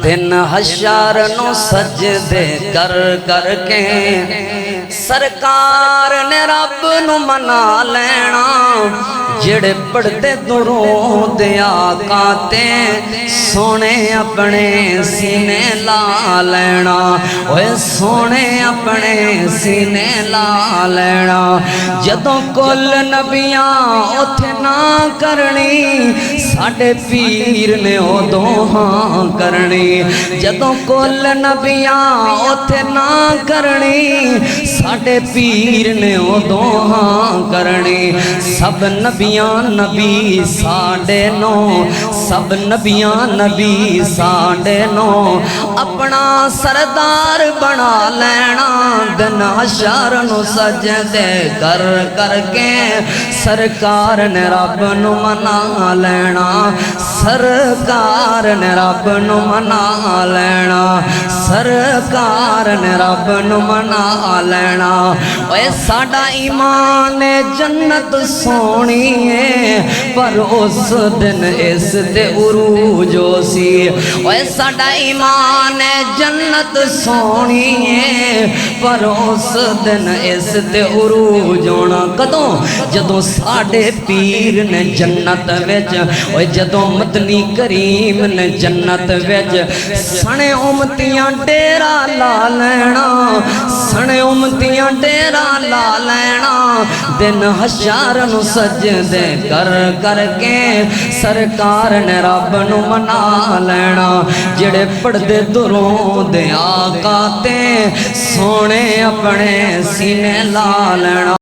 دن حشر نو سجدے کر کر کے سرکار نے رب نو منا لینا جڑے پڑھتے درود آقا تے سونے اپنے سینے لا لینا اوے سونے اپنے سینے لا لینا جدوں کل نبیاں اوتھے نہ کرنی ساڈے پیر نے ادوں ہاں کرنی جدوں کل نبیاں اوتھے نہ کرنی ساڈے پیر نے ادوں ہاں کرنی سب نبیاں نبی ساڈے نو سب نبیاں نبی ساڈے نو اپنا سردار بنا لینا دن حشر نو سجدے کر کر کے سرکار نے رب نو منا لینا سرکار نے رب نو منا لینا سرکار نے رب نو منا لینا اے ساڈا ایمان جنت سونی ہے پر اس دن اس تے عروج سی اے ساڈا ایمان جنت سونی ہے پر اس دن اس تے عروج ہونا کدوں جدوں ساڈے پیر نے جنت وچ اوے جدوں مدنی کریم نے جنت وچ سنے امتیاں ڈیرا لا لینا سنے امتیاں ڈیرا لا لینا دن حشر نو سجدے کر کر کے سرکار نے رب نو منا لینا جڑے پڑھدے درود آقا تے سونے اپنے سینے لا لینا